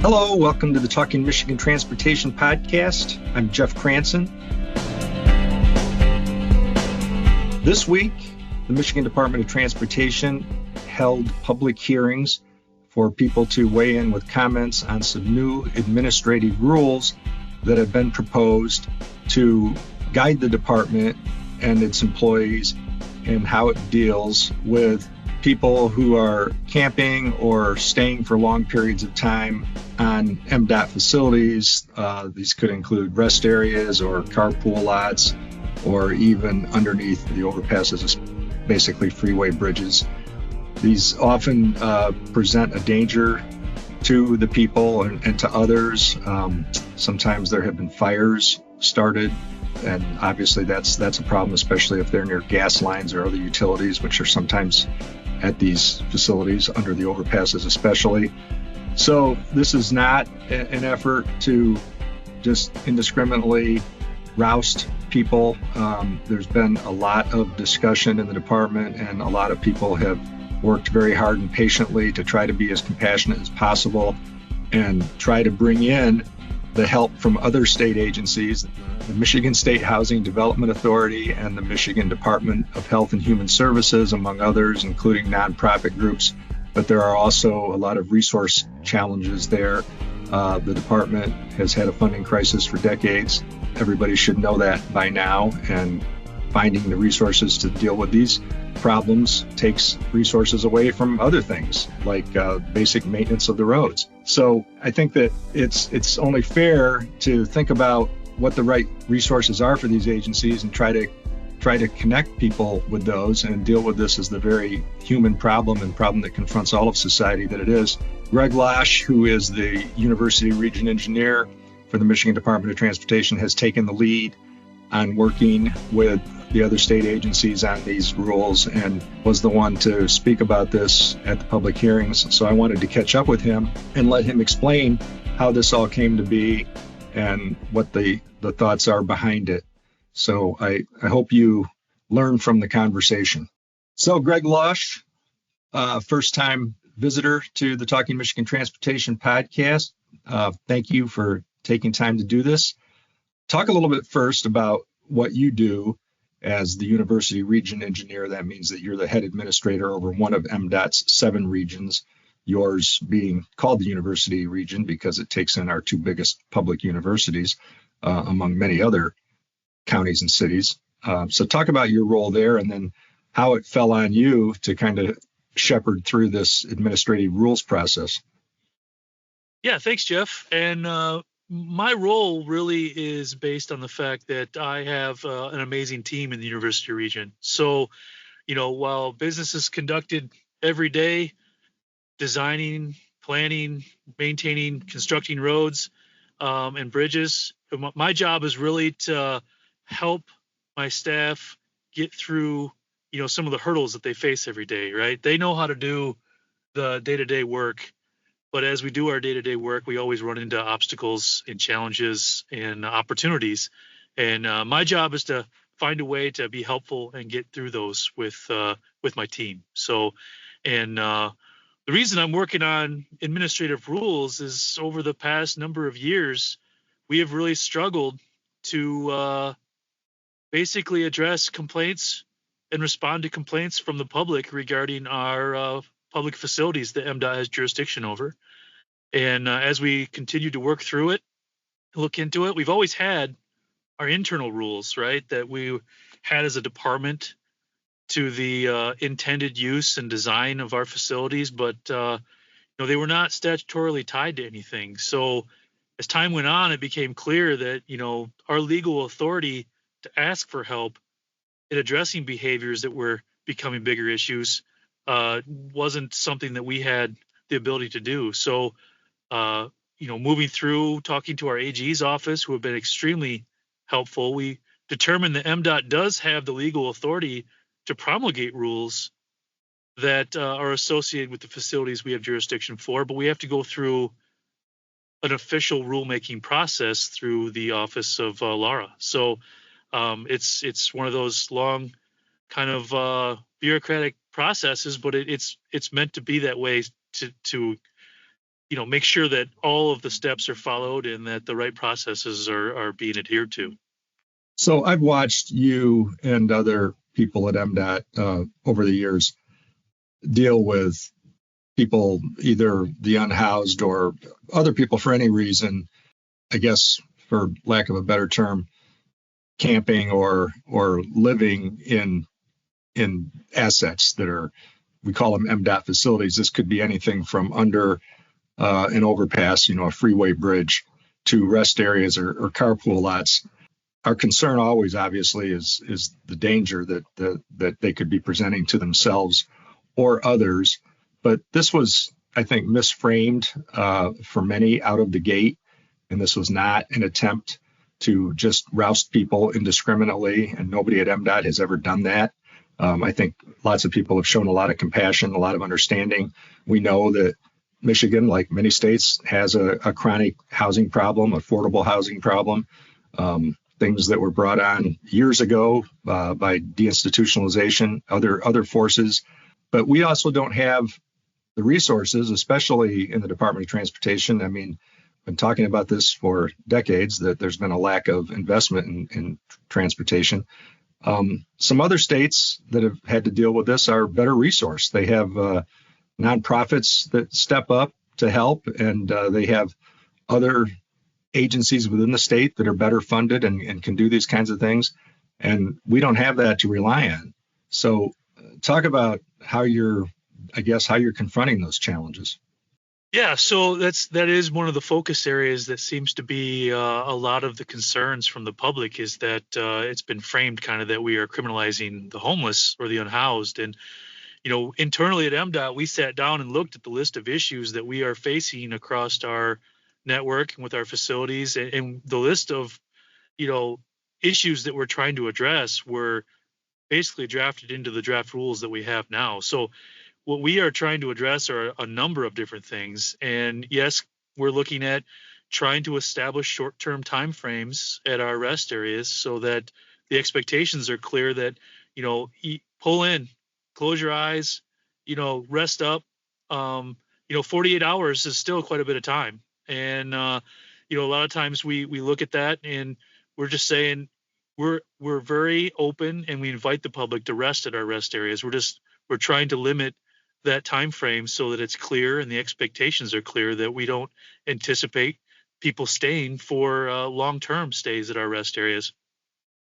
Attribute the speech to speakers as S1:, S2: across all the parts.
S1: Hello, welcome to the Talking Michigan Transportation Podcast. I'm Jeff Cranston. This week, the Michigan Department of Transportation held public hearings for people to weigh in with comments on some new administrative rules that have been proposed to guide the department and its employees in how it deals with people who are camping or staying for long periods of time on MDOT facilities. These could include rest areas or carpool lots, or even underneath the overpasses, basically freeway bridges. These often present a danger to the people and to others. Sometimes there have been fires started, and obviously that's a problem, especially if they're near gas lines or other utilities, which are sometimes at these facilities under the overpasses especially. So this is not an effort to just indiscriminately roust people. There's been a lot of discussion in the department, and a lot of people have worked very hard and patiently to try to be as compassionate as possible and try to bring in the help from other state agencies, the Michigan State Housing Development Authority and the Michigan Department of Health and Human Services, among others, including nonprofit groups. But there are also a lot of resource challenges there. The department has had a funding crisis for decades. Everybody should know that by now, and finding the resources to deal with these problems takes resources away from other things like basic maintenance of the roads. So I think that it's only fair to think about what the right resources are for these agencies and try to connect people with those and deal with this as the very human problem and problem that confronts all of society that it is. Greg Losch, who is the University Region Engineer for the Michigan Department of Transportation, has taken the lead on working with the other state agencies on these rules and was the one to speak about this at the public hearings. So I wanted to catch up with him and let him explain how this all came to be and what the thoughts are behind it. So I hope you learn from the conversation. So Greg Losch, first-time visitor to the Talking Michigan Transportation Podcast. Thank you for taking time to do this. Talk a little bit first about what you do as the University Region Engineer. That means that you're the head administrator over one of MDOT's 7 regions, yours being called the University Region because it takes in our 2 biggest public universities, among many other counties and cities. So talk about your role there and then how it fell on you to kind of shepherd through this administrative rules process.
S2: Yeah, thanks, Jeff. And my role really is based on the fact that I have an amazing team in the University Region. So, while business is conducted every day, designing, planning, maintaining, constructing roads and bridges, my job is really to help my staff get through, some of the hurdles that they face every day, right? They know how to do the day-to-day work, but as we do our day-to-day work, we always run into obstacles and challenges and opportunities. And my job is to find a way to be helpful and get through those with my team. So, and the reason I'm working on administrative rules is over the past number of years, we have really struggled to basically address complaints and respond to complaints from the public regarding our public facilities that MDOT has jurisdiction over. And as we continue to work through it, look into it, we've always had our internal rules, right, that we had as a department to the intended use and design of our facilities, but they were not statutorily tied to anything. So as time went on, it became clear that, our legal authority to ask for help in addressing behaviors that were becoming bigger issues wasn't something that we had the ability to do. So, moving through, talking to our AG's office, who have been extremely helpful, we determined that MDOT does have the legal authority to promulgate rules that are associated with the facilities we have jurisdiction for, but we have to go through an official rulemaking process through the office of Lara. So it's one of those long kind of bureaucratic processes, but it's meant to be that way to make sure that all of the steps are followed and that the right processes are being adhered to.
S1: So I've watched you and other people at MDOT over the years deal with people, either the unhoused or other people for any reason, I guess, for lack of a better term, camping or living in assets that are, we call them MDOT facilities. This could be anything from under an overpass, a freeway bridge, to rest areas or carpool lots. Our concern always, obviously, is the danger that they could be presenting to themselves or others. But this was, I think, misframed for many out of the gate, and this was not an attempt to just roust people indiscriminately, and nobody at MDOT has ever done that. I think lots of people have shown a lot of compassion, a lot of understanding. We know that Michigan, like many states, has a chronic housing problem, affordable housing problem. Things that were brought on years ago by deinstitutionalization, other forces. But we also don't have the resources, especially in the Department of Transportation. I mean, I've been talking about this for decades, that there's been a lack of investment in transportation. Some other states that have had to deal with this are better resourced. They have nonprofits that step up to help, and they have other agencies within the state that are better funded and can do these kinds of things. And we don't have that to rely on. So talk about how you're confronting those challenges.
S2: Yeah, so that is one of the focus areas that seems to be a lot of the concerns from the public, is that it's been framed kind of that we are criminalizing the homeless or the unhoused. And internally at MDOT, we sat down and looked at the list of issues that we are facing across our network and with our facilities, and the list of issues that we're trying to address were basically drafted into the draft rules that we have now. So what we are trying to address are a number of different things. And yes, we're looking at trying to establish short-term timeframes at our rest areas so that the expectations are clear that, pull in, close your eyes, rest up. 48 hours is still quite a bit of time. And, a lot of times we look at that and we're just saying we're very open, and we invite the public to rest at our rest areas. We're trying to limit that time frame so that it's clear and the expectations are clear that we don't anticipate people staying for long-term stays at our rest areas,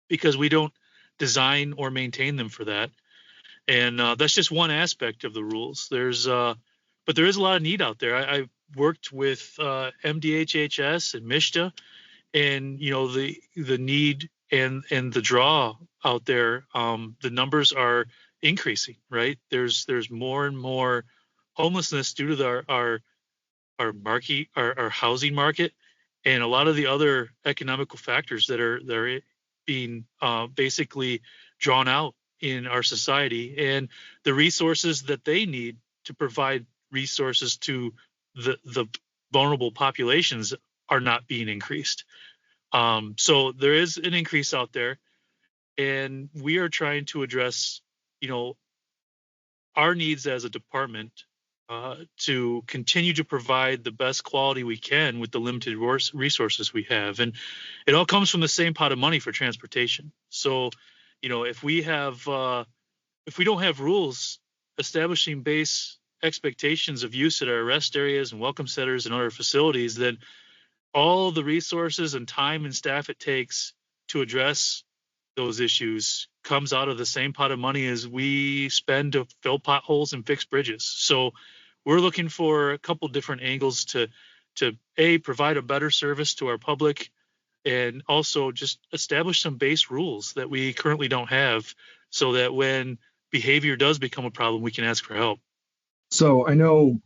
S2: because we don't design or maintain them for that. And that's just one aspect of the rules. But there is a lot of need out there. I've worked with MDHHS and MSHDA, and the need and the draw out there. The numbers are increasing, right? There's more and more homelessness due to our market, our housing market, and a lot of the other economical factors that are being basically drawn out in our society, and the resources that they need to provide resources to the vulnerable populations are not being increased. So there is an increase out there, and we are trying to address, our needs as a department to continue to provide the best quality we can with the limited resources we have. And it all comes from the same pot of money for transportation. So, if we don't have rules establishing base expectations of use at our rest areas and welcome centers and other facilities, then all the resources and time and staff it takes to address those issues comes out of the same pot of money as we spend to fill potholes and fix bridges. So we're looking for a couple different angles to provide a better service to our public, and also just establish some base rules that we currently don't have, so that when behavior does become a problem, we can ask for help.
S1: So I know,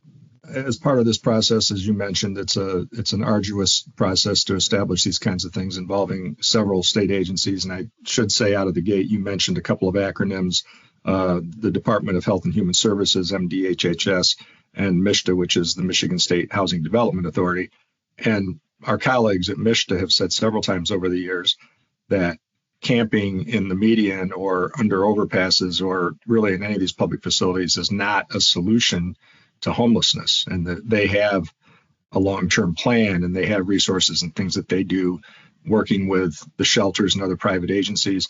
S1: as part of this process, as you mentioned, it's an arduous process to establish these kinds of things involving several state agencies. And I should say out of the gate, you mentioned a couple of acronyms, the Department of Health and Human Services, MDHHS, and MSHDA, which is the Michigan State Housing Development Authority. And our colleagues at MSHDA have said several times over the years that camping in the median or under overpasses, or really in any of these public facilities, is not a solution to homelessness, and that they have a long-term plan, and they have resources and things that they do working with the shelters and other private agencies.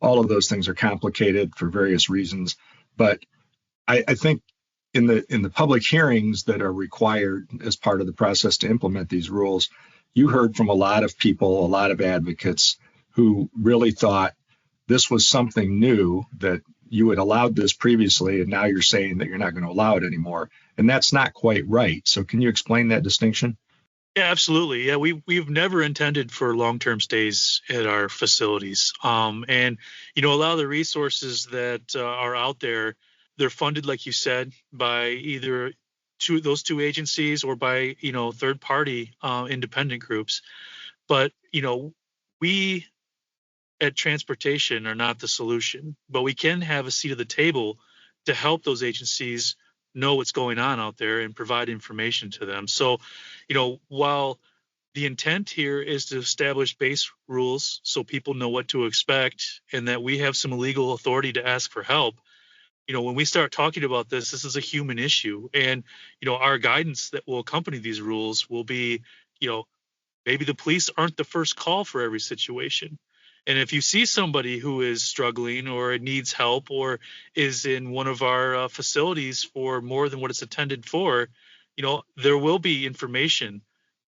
S1: All of those things are complicated for various reasons. But I think in the public hearings that are required as part of the process to implement these rules, you heard from a lot of people, a lot of advocates who really thought this was something new, that you had allowed this previously, and now you're saying that you're not going to allow it anymore. And that's not quite right. So can you explain that distinction?
S2: Yeah, absolutely. Yeah, we've never intended for long-term stays at our facilities. And a lot of the resources that are out there, they're funded, like you said, by either those two agencies or by third-party independent groups. But we at transportation are not the solution, but we can have a seat at the table to help those agencies know what's going on out there and provide information to them. So, while the intent here is to establish base rules so people know what to expect and that we have some legal authority to ask for help, when we start talking about this is a human issue. And, our guidance that will accompany these rules will be, maybe the police aren't the first call for every situation. And if you see somebody who is struggling or needs help or is in one of our facilities for more than what it's intended for, there will be information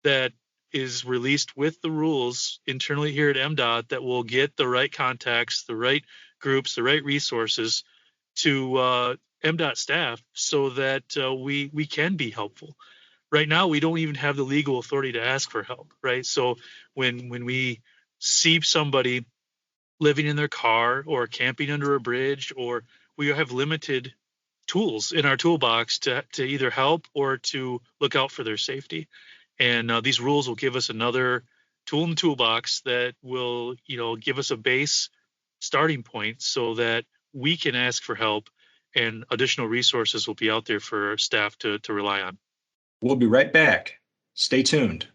S2: that is released with the rules internally here at MDOT that will get the right contacts, the right groups, the right resources to MDOT staff so that we can be helpful. Right now, we don't even have the legal authority to ask for help, right? So when we see somebody living in their car or camping under a bridge, or we have limited tools in our toolbox to either help or to look out for their safety. And these rules will give us another tool in the toolbox that will, give us a base starting point so that we can ask for help, and additional resources will be out there for staff to rely on.
S1: We'll be right back. Stay tuned.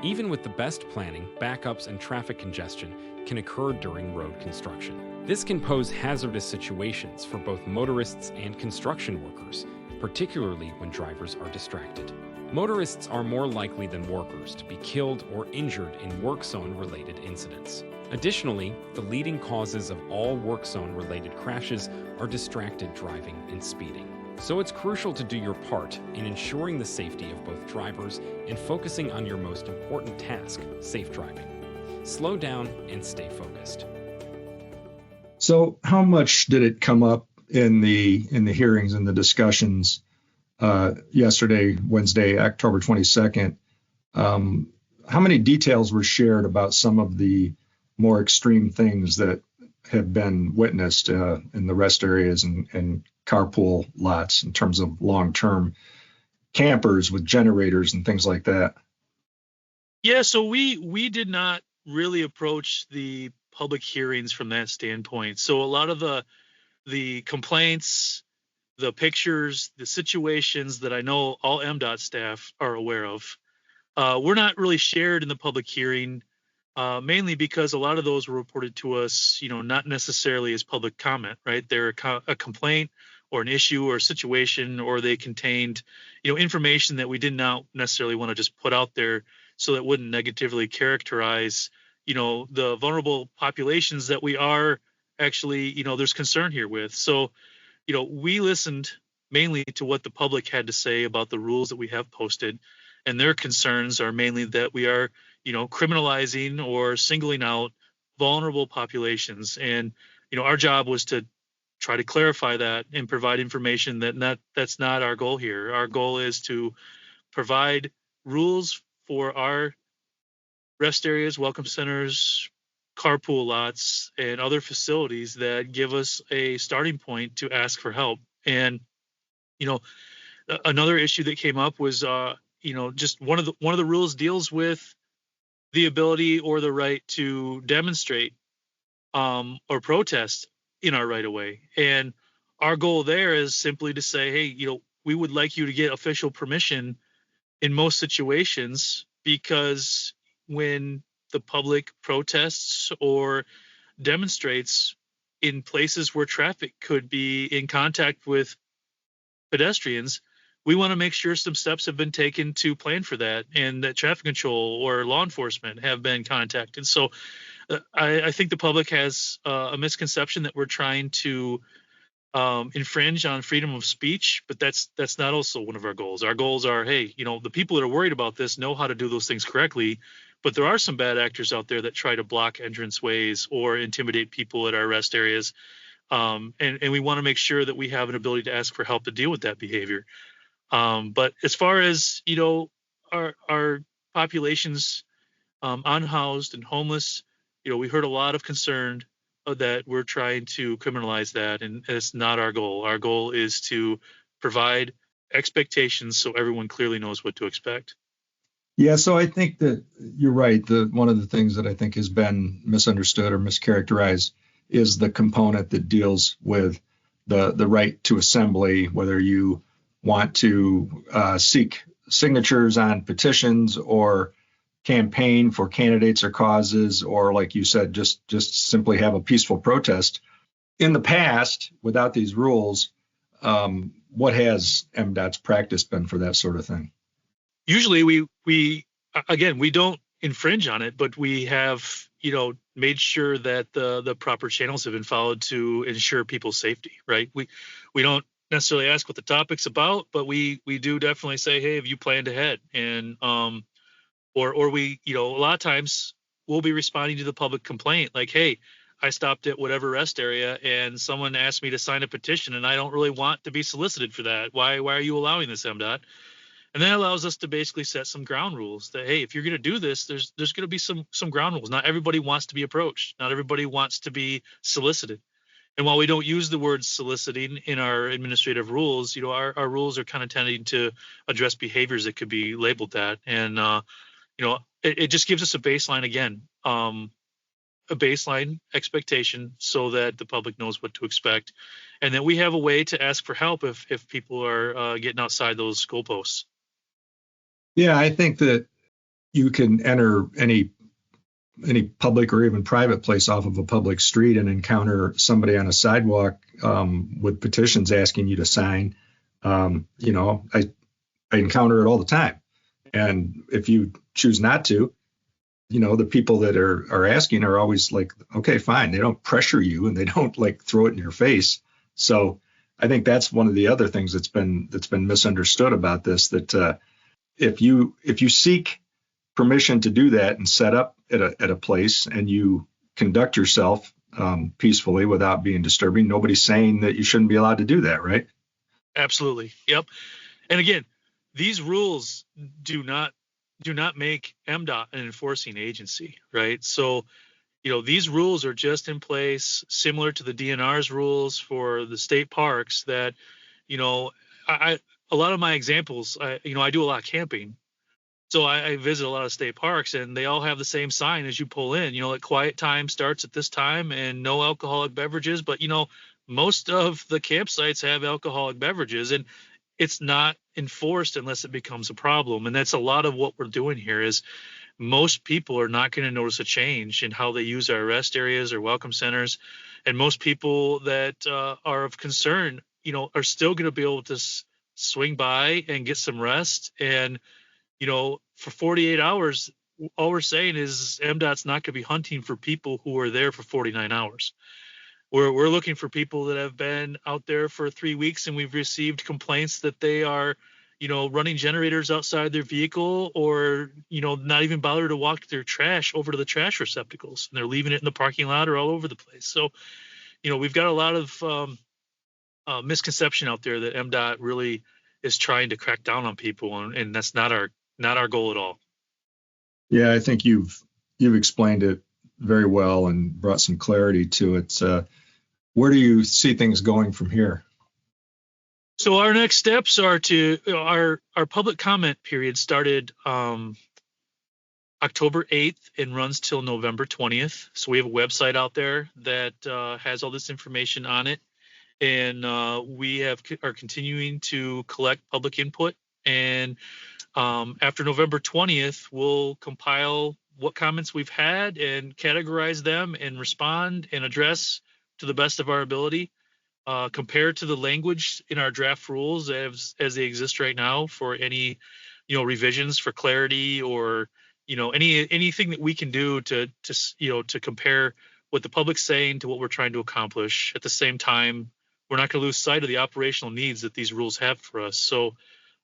S3: Even with the best planning, backups and traffic congestion can occur during road construction. This can pose hazardous situations for both motorists and construction workers, particularly when drivers are distracted. Motorists are more likely than workers to be killed or injured in work zone-related incidents. Additionally, the leading causes of all work zone-related crashes are distracted driving and speeding. So it's crucial to do your part in ensuring the safety of both drivers and focusing on your most important task, safe driving. Slow down and stay focused.
S1: So how much did it come up in the hearings and the discussions yesterday, Wednesday, October 22nd? How many details were shared about some of the more extreme things that have been witnessed in the rest areas and carpool lots in terms of long-term campers with generators and things like that?
S2: Yeah, so we did not really approach the public hearings from that standpoint. So a lot of the complaints, the pictures, the situations that I know all MDOT staff are aware of, were not really shared in the public hearing, mainly because a lot of those were reported to us, not necessarily as public comment, right? They're a complaint or an issue or a situation, or they contained, information that we did not necessarily want to just put out there so that wouldn't negatively characterize, the vulnerable populations that we are actually, there's concern here with. So, we listened mainly to what the public had to say about the rules that we have posted, and their concerns are mainly that we are, criminalizing or singling out vulnerable populations. And, our job was to try to clarify that and provide information that's not our goal here. Our goal is to provide rules for our rest areas, welcome centers, carpool lots, and other facilities that give us a starting point to ask for help. And, another issue that came up was, just one of the rules deals with the ability or the right to demonstrate or protest in our right of way. And our goal there is simply to say, hey, we would like you to get official permission in most situations, because when the public protests or demonstrates in places where traffic could be in contact with pedestrians, we want to make sure some steps have been taken to plan for that, and that traffic control or law enforcement have been contacted. So I think the public has a misconception that we're trying to infringe on freedom of speech, but that's not also one of our goals. Our goals are, hey, the people that are worried about this know how to do those things correctly, but there are some bad actors out there that try to block entrance ways or intimidate people at our rest areas. And we want to make sure that we have an ability to ask for help to deal with that behavior. But as far as, our populations unhoused and homeless, we heard a lot of concern that we're trying to criminalize that, and it's not our goal. Our goal is to provide expectations so everyone clearly knows what to expect.
S1: Yeah, so I think that you're right. One of the things that I think has been misunderstood or mischaracterized is the component that deals with the right to assembly, whether you want to seek signatures on petitions or campaign for candidates or causes, or like you said, just simply have a peaceful protest. In the past, without these rules, what has MDOT's practice been for that sort of thing?
S2: Usually we don't infringe on it, but we have, made sure that the proper channels have been followed to ensure people's safety, right? We don't necessarily ask what the topic's about, but we do definitely say, hey, have you planned ahead? And or we, a lot of times we'll be responding to the public complaint like, hey, I stopped at whatever rest area and someone asked me to sign a petition and I don't really want to be solicited for that. Why are you allowing this, MDOT? And that allows us to basically set some ground rules that, hey, if you're going to do this, there's going to be some ground rules. Not everybody wants to be approached. Not everybody wants to be solicited. And while we don't use the word soliciting in our administrative rules, our rules are kind of tending to address behaviors that could be labeled that. And, it just gives us a baseline again, a baseline expectation so that the public knows what to expect. And that we have a way to ask for help if people are getting outside those goalposts.
S1: Yeah, I think that you can enter any public or even private place off of a public street and encounter somebody on a sidewalk with petitions asking you to sign. I encounter it all the time. And if you choose not to, the people that are asking are always like, okay, fine. They don't pressure you and they don't like throw it in your face. So I think that's one of the other things that's been misunderstood about this, that if you seek permission to do that and set up at a place and you conduct yourself peacefully without being disturbing, nobody's saying that you shouldn't be allowed to do that, right?
S2: Absolutely. Yep. And again, these rules do not make MDOT an enforcing agency, right? So, these rules are just in place similar to the DNR's rules for the state parks that, a lot of my examples, I do a lot of camping. So I visit a lot of state parks and they all have the same sign as you pull in, like quiet time starts at this time and no alcoholic beverages. But, most of the campsites have alcoholic beverages and it's not enforced unless it becomes a problem. And that's a lot of what we're doing here is most people are not going to notice a change in how they use our rest areas or welcome centers. And most people that are of concern, are still going to be able to swing by and get some rest. And, for 48 hours, all we're saying is MDOT's not going to be hunting for people who are there for 49 hours. We're looking for people that have been out there for 3 weeks and we've received complaints that they are, running generators outside their vehicle or, not even bother to walk their trash over to the trash receptacles and they're leaving it in the parking lot or all over the place. So, we've got a lot of misconception out there that MDOT really is trying to crack down on people. And that's not our goal at all.
S1: Yeah, I think you've explained it very well and brought some clarity to it. Where do you see things going from here?
S2: So our next steps are to our public comment period started October 8th and runs till November 20th. So we have a website out there that has all this information on it. And we are continuing to collect public input. And after November 20th, we'll compile what comments we've had and categorize them and respond and address to the best of our ability. compared to the language in our draft rules as they exist right now for any, revisions for clarity or, anything that we can do to compare what the public's saying to what we're trying to accomplish. At the same time, we're not going to lose sight of the operational needs that these rules have for us. So,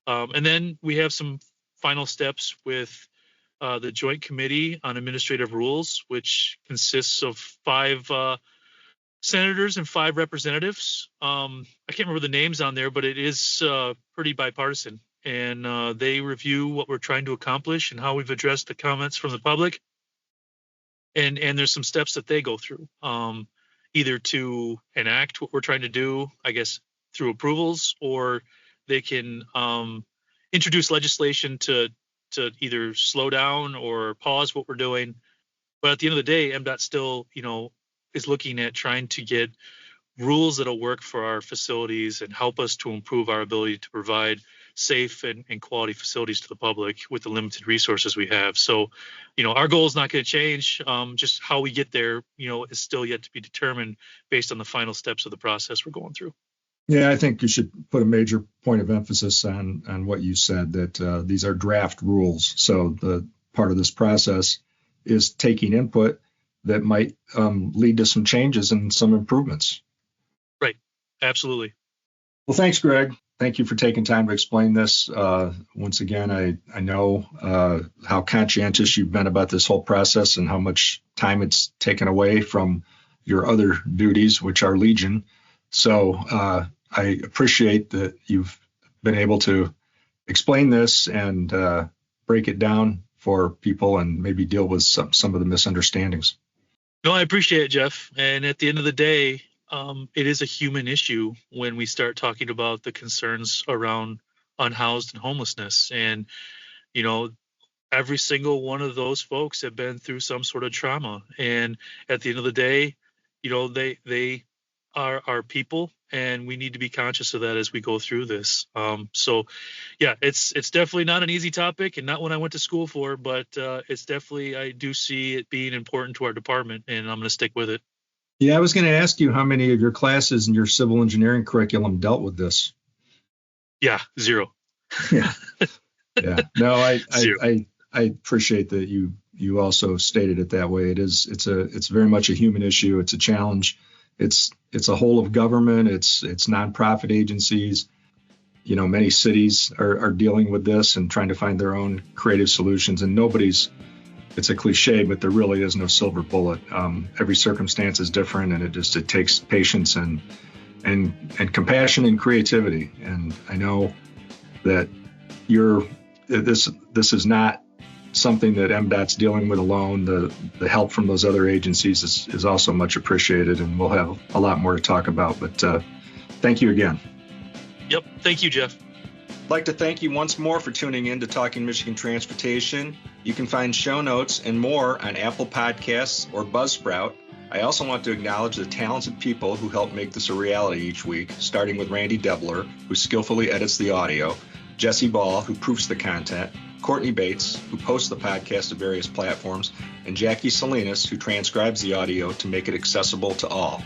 S2: and then we have some final steps with the Joint Committee on Administrative Rules, which consists of 5 senators and 5 representatives. I can't remember the names on there, but it is pretty bipartisan. And they review what we're trying to accomplish and how we've addressed the comments from the public. And there's some steps that they go through, either to enact what we're trying to do, I guess, through approvals, or they can introduce legislation to either slow down or pause what we're doing. But at the end of the day, MDOT still, is looking at trying to get rules that'll work for our facilities and help us to improve our ability to provide safe and quality facilities to the public with the limited resources we have. So, our goal is not going to change. Just how we get there, is still yet to be determined based on the final steps of the process we're going through.
S1: Yeah, I think you should put a major point of emphasis on what you said, that these are draft rules. So the part of this process is taking input that might lead to some changes and some improvements.
S2: Right. Absolutely.
S1: Well, thanks, Greg. Thank you for taking time to explain this. Once again, I know how conscientious you've been about this whole process and how much time it's taken away from your other duties, which are legion. So I appreciate that you've been able to explain this and break it down for people and maybe deal with some of the misunderstandings.
S2: No, I appreciate it, Jeff. And at the end of the day, it is a human issue when we start talking about the concerns around unhoused and homelessness. And, every single one of those folks have been through some sort of trauma. And at the end of the day, they are people, and we need to be conscious of that as we go through this. So yeah, it's definitely not an easy topic and not one I went to school for, but it's definitely, I do see it being important to our department, and I'm going to stick with it.
S1: Yeah, I was going to ask you how many of your classes in your civil engineering curriculum dealt with this.
S2: Yeah, 0.
S1: Yeah. No, I appreciate that you also stated it that way. It's very much a human issue. It's a challenge. It's a whole of government. It's nonprofit agencies. Many cities are dealing with this and trying to find their own creative solutions. And it's a cliche, but there really is no silver bullet. Every circumstance is different, and it takes patience and compassion and creativity. And I know that this is not something that MDOT's dealing with alone. The help from those other agencies is also much appreciated, and we'll have a lot more to talk about. But thank you again.
S2: Yep. Thank you, Jeff.
S1: I'd like to thank you once more for tuning in to Talking Michigan Transportation. You can find show notes and more on Apple Podcasts or Buzzsprout. I also want to acknowledge the talented people who help make this a reality each week, starting with Randy Debler, who skillfully edits the audio, Jesse Ball, who proofs the content, Courtney Bates, who posts the podcast to various platforms, and Jackie Salinas, who transcribes the audio to make it accessible to all.